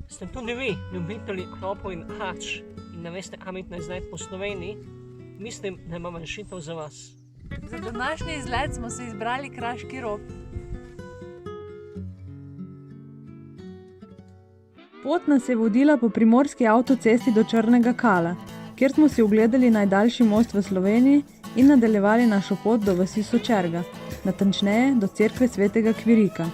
Ste tudi vi ljubitelji kropov in hač in ne veste, kam iti na izlet po Sloveniji? Mislim, da imam rešitev za vas. Za današnji izlet smo se izbrali Kraški Rob. Pot nas je vodila po primorski avtocesti do Črnega Kala, kjer smo si ogledali najdaljši most v Sloveniji in nadaljevali našo pot do vasi Sočerga, natančneje do cerkve svetega Kvirika,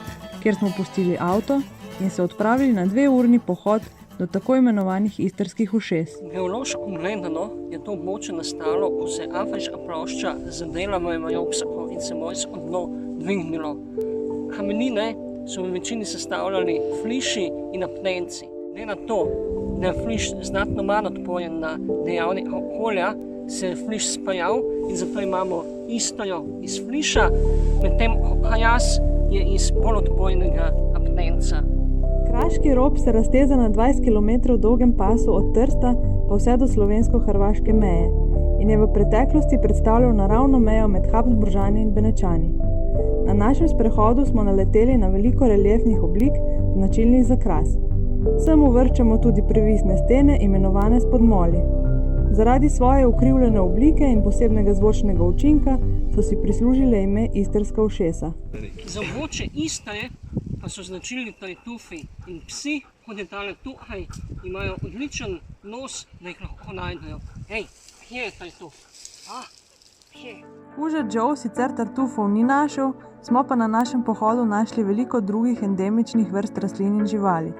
kjer smo pustili avto in se odpravili na 2-urni pohod do tako imenovanih istrskih ušes. Geološko gledano je to območje nastalo, ko se je afriška plošča zadela v Majopsako in se morsko dno dvignilo. Kamenine so v večini sestavljali fliši in apnenci. Glede na to, da je fliš znatno manj odporen na dejavnike okolja, se je fliš spajal in zato imamo istojo iz fliša, medtem ko kajas je iz bolj odporenega apnenca. Kraški Rob se razteza na 20 km dolgem pasu od Trsta pa vse do slovensko-hrvaške meje in je v preteklosti predstavljal naravno mejo med Habsburžani in Benečani. Na našem sprehodu smo naleteli na veliko reliefnih oblik, značilnih za Kras. Sem uvrščamo tudi previsne stene, imenovane spodmoli. Zaradi svoje ukrivljene oblike in posebnega zvočnega učinka so si prislužile ime istrska ušesa. Za območje Istre pa so značilni tartufi in psi, kot je tale tukaj, imajo odličen nos, da jih lahko najdejo. Hej, kje je tartuf? Kje? Kužer Joe sicer tartufov ni našel, smo pa na našem pohodu našli veliko drugih endemičnih vrst rastlin in živali.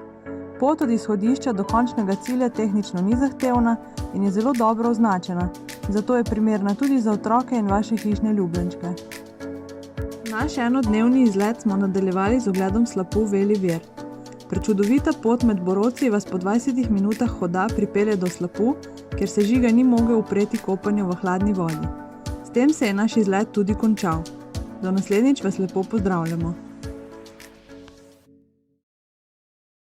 Pot od izhodišča do končnega cilja tehnično ni zahtevna in je zelo dobro označena, zato je primerna tudi za otroke in vaše hišne ljubljenčke. Naš enodnevni izlet smo nadaljevali z ogledom slapu Veli Vir. Prečudovita pot med Borovci vas po 20 minutah hoda pripelje do slapu, kjer se Žiga ni mogel upreti kopanju v hladni vodi. S tem se je naš izlet tudi končal. Do naslednjič vas lepo pozdravljamo.